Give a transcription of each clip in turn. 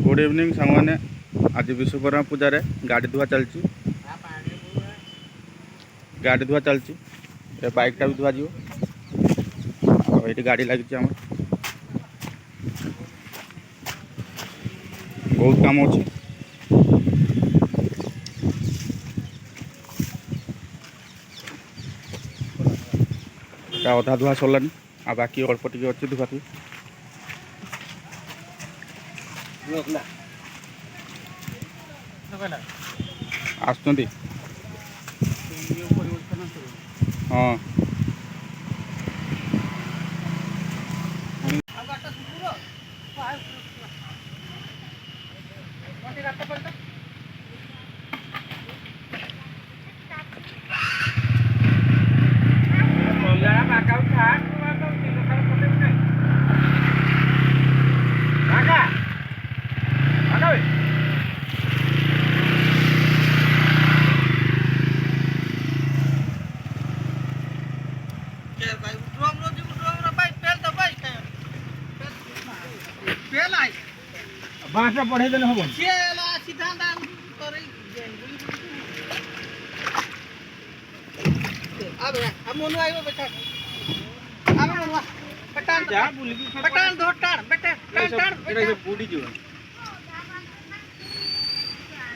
Good evening सांगने आज विश्वकर्मा पूजा रे गाड़ी धुआ चलती गाड़ी धुआ चलती बाइक टा भी धुआ जीव ये गाड़ी लगी आम बहुत काम अच्छे अधा धुआ सरलानी आ बाकी अल्प टे अच्छे धुआ थी आसुँच हाँ बाँसटा पठाइदेले हो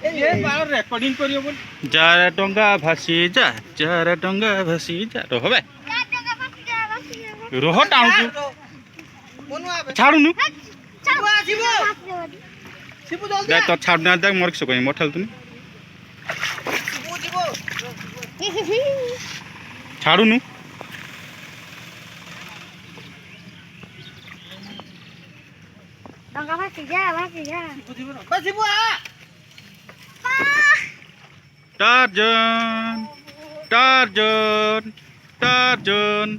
रेकर्डिंग करियो जार टंगा भासी जा जार टंगा भासी जा रह बे रह टाणु छाड़ुनु देख तो छाड़ ना देख मोर किस मोठल तुनी छाड़ुनु टंगा भासी जा टार्जन टार्जन टार्जन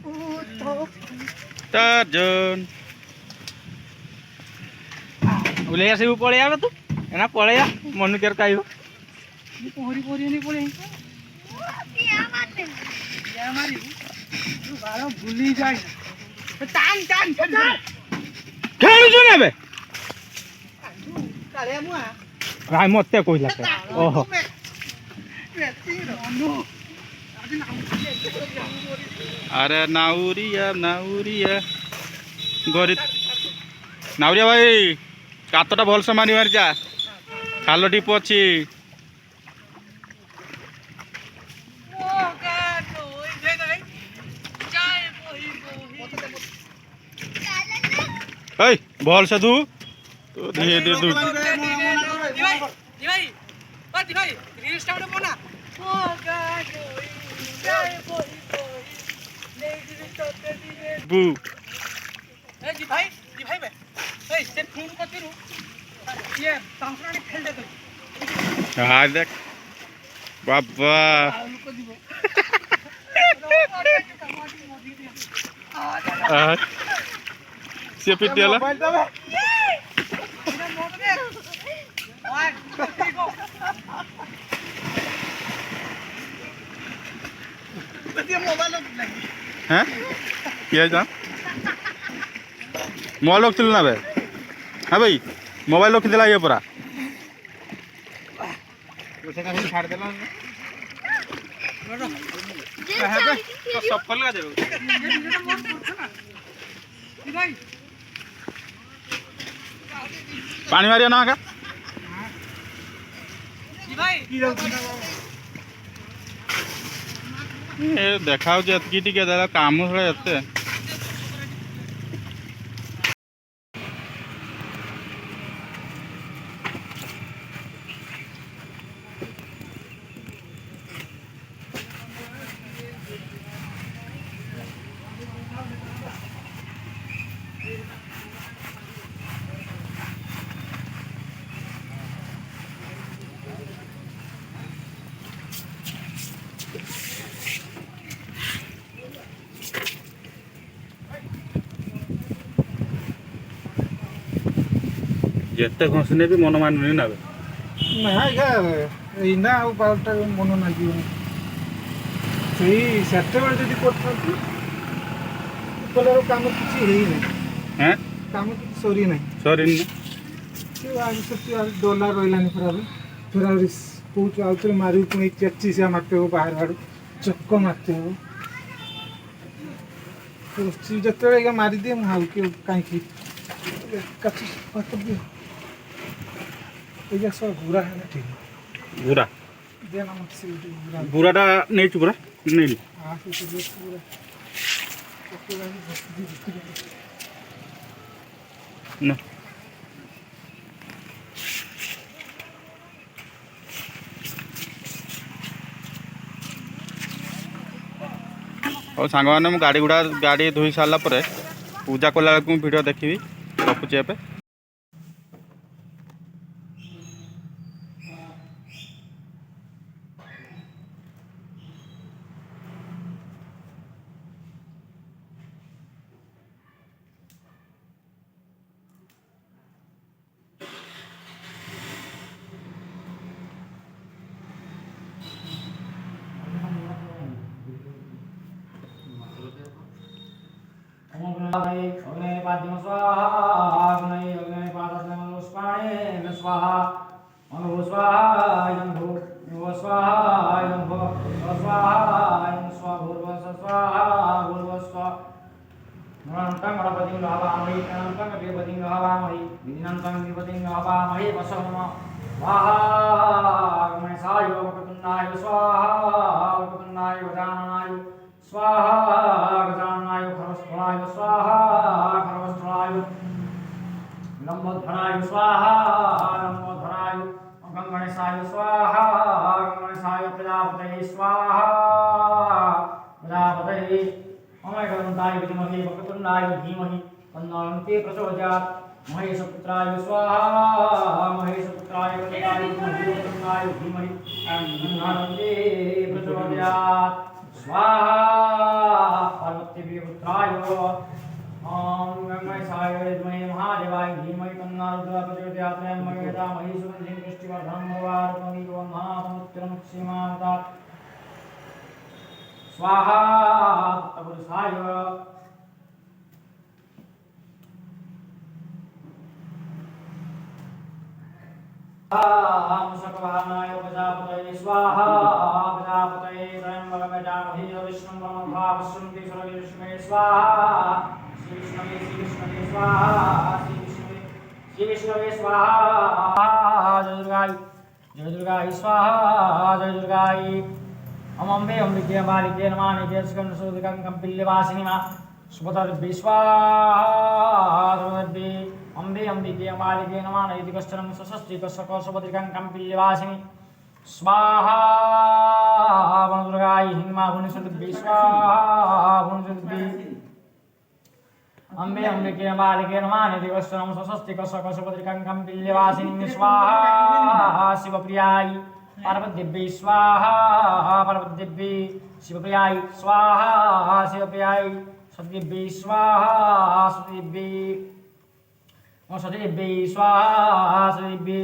टार्जन उलिया से पड़े आ तू एना पड़े आ मनु केर काइबो पोहरी पोहरी नहीं पड़े या मारी तू बारो भूली जाय टान टान खेलु छु ने बे काले मुआ राय मते कोइला ओहो अरे नाउरिया नाउरिया गरी नाउरिया भाई कातटा भल से मारी मारी जा खाल टीप अच्छी भल से दू धीरे धीरे दू बू हाँ देख बाबा से पिटियाला हैं क्या जा मोबाइल रखी ना बे हाँ भाई मोबाइल रखी देला ये पूरा पानी मारिया ना का देखा काम एते जिते घसने भी मन मानुनी ना ना पाटा मन लगे से काम किसी काम किसी सरी ना सरी डॉलर रही फिर कौच आउे मार पुणी चेची से मारते हो बाहर आड़ चक्क मारते हो जिते मारिदिए मुझे कहीं सब बुरा है ठीक बुरा देना मत से बुरा बुराटा नहीं पूरा नहीं पूरा ना और सांग मैंने गाड़ी गुड़ा गाड़ी धोई सारा पूजा कला वीडियो देखी रखुची ए अग्नि पाद्यम स्वाहा अग्नि पादस्म पुष्पाणे स्वाहा अनु स्वाहा इदं भू यो स्वाहा इदं भू स्वाहा इदं स्वाहा स्वाहा स्वाहा नमः गणपतिं हवामहि नमः गणपतिं हवामहि विघ्नं गणपतिं हवामहि वसवम स्वाहा गणेशाय वक्रतुण्डाय स्वाहा वक्रतुण्डाय गजाननाय स्वाहा गजाननाय खरस्थलाय स्वाहा खरस्थलाय लंबोधराय स्वाहा लंबोधराय गणेशाय स्वाहा गणेशाय प्रजापतये स्वाहा प्रजापतये अमयगन्ताय विद्महे वक्रतुण्डाय धीमहि तन्नो प्रचोदयात् महेशपुत्राय स्वाहा महेशपुत्राय वक्रतुण्डाय धीमहि तन्नो प्रचोदयात् स्वाहा पार्वतीपुत्राय ओम गणेशाय विद्महे महादेवाय धीमहि तन्नो प्रचोदयात् त्र्यम्बकं यजामहे सुगन्धिं पुष्टिवर्धनं उर्वारुकमिव वह्नातमुत्तरं सीमान्तात् स्वाहा तत्पुरुषाय सकवाहनाय प्रजापतये स्वाहा प्रजापतये त्र्यम्बकं यजामहे विष्णुं परमभावस्सुन्ति सर्वेश्वरे स्वाहा श्री विष्णवे स्वाहा श्री विष्णवे स्वाहा जय दुर्गाय स्वाहा जय दुर्गाय अम्बे अम्बिके बालिके नमानि देशकं सुदिकं कपिल्यवासिनी मा सुपतर्भि स्वाहा अम्बे अम्बिके बालिके नमानि इति कश्चनं सषष्टिकशकशुभद्रिकं कपिल्यवासिनी स्वाहा वनदुर्गाय हिंमा भुवनेश्वरी स्वाहा भुवनेश्वरी अम्बे अम्बिके बालिके नमानि इति कश्चनं सषष्टिकशकशुभद्रिकं कपिल्यवासिनी स्वाहा शिवप्रियाय पार्वतीदेवी स्वाहा पार्वतीदेवी शिवप्रियाय स्वाहा शिवप्रियाय सतीदेवी स्वाहा सतीदेवी ओम सतीदेवी स्वाहा सतीदेवी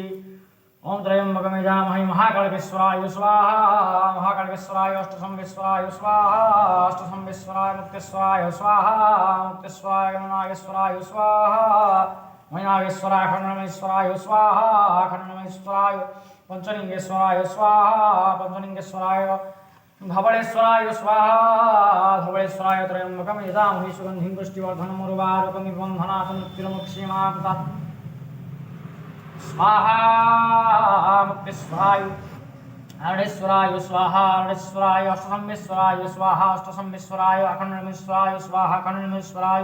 ओम त्र्यंबकं यजामहे महाकालेश्वराय स्वाहा महाकालेश्वराय अष्टसंवेश्वराय स्वाहा अष्टसंवेश्वराय मुक्तेश्वराय स्वाहा मुक्तेश्वराय गणनागेश्वराय स्वाहा मयनागेश्वराय खण्डनेश्वराय स्वाहा खण्डनेश्वराय पंचलिंगेश्वराय स्वाहा पंचलिंगेश्वराय धवलेश्वराय स्वाहा धवलेश्वराय त्र्यंबकं यजामहे सुगन्धिं पुष्टिवर्धनम् उर्वारुकमिव वह्नातमुत्तरं स्वाहा मुक्तेश्वराय अरणेश्वराय स्वाहा अरणेश्वराय अष्टसंवेश्वराय स्वाहा अष्टसंवेश्वराय अखण्डनेश्वराय स्वाहा अखण्डनेश्वराय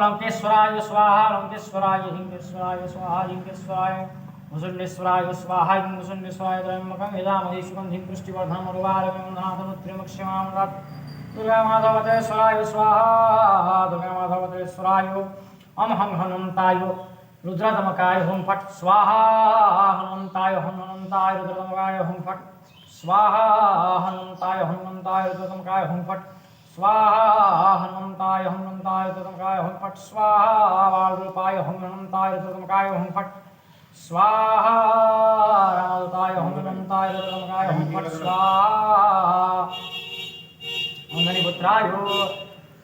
लंकेश्वराय स्वाहा लंकेश्वराय हिंगेश्वराय स्वाहा हिंगेश्वराय मुसुंडेश्वराय स्वाहा मुसुंडेश्वराय त्र्यंबकं यजामहे सुगन्धिं पुष्टिवर्धनम् उर्वारुकमिव वह्नातमुत्तरं दुर्गा माधवतेश्वराय स्वाहा दुर्गा माधवतेश्वराय ओम हं हनुमताय रुद्रतमकाय हुं फट् स्वाहा हनुमताय रुद्रतमकाय हुं फट् स्वाहा हनुमताय रुद्रतमकाय हुं फट् स्वाहा हनुमताय रुद्रतमकाय हुं फट् स्वाहा वालरूपाय हनुमताय रुद्रतमकाय हुं फट् स्वाहा रामदूताय हनुमताय रुद्रतमकाय हुं फट् स्वाहा अंजनीपुत्राय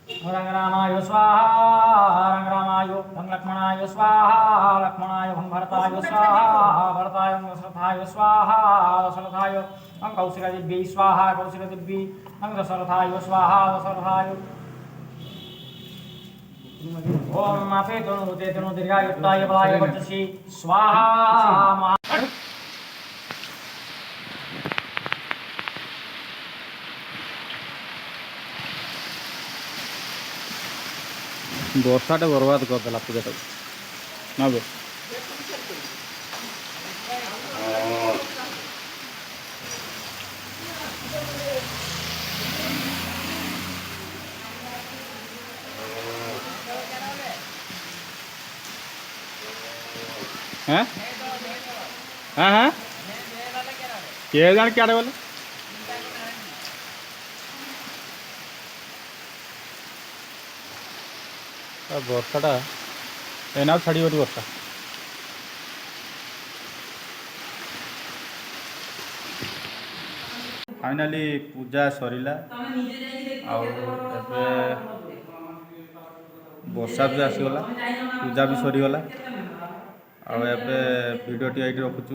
रंगरामाय स्वाहा रंगरामाय रंगलक्ष्मणाय स्वाहा लक्ष्मणाय भं भरत भरताय स्वाहा भरताय दशरथाय स्वाहा दशरथाय कौशिकदिव्यै स्वाहा कौशिकदिव्यै दशरथाय स्वाहा दशरथाय ओम अपेतनु दीर्घायुक्ताय बलाय वर्चसी स्वाहा। ବର୍ଷାଟା ବରବାଦ କରିଦେଲା ପୂଜାଟାକୁ ନା ବେ हाँ हाँ हाँ किए जाने क्या बोले ବର୍ଷାଟା ଏଇନା ଆଉ ଛାଡ଼ିବନି ବର୍ଷା। ଫାଇନାଲି ପୂଜା ସରିଲା ଆଉ ଏବେ ବର୍ଷା ବି ଆସିଗଲା ପୂଜା ବି ସରିଗଲା ଆଉ ଏବେ ଭିଡ଼ିଓଟି ଏଇଠି ରଖୁଛୁ।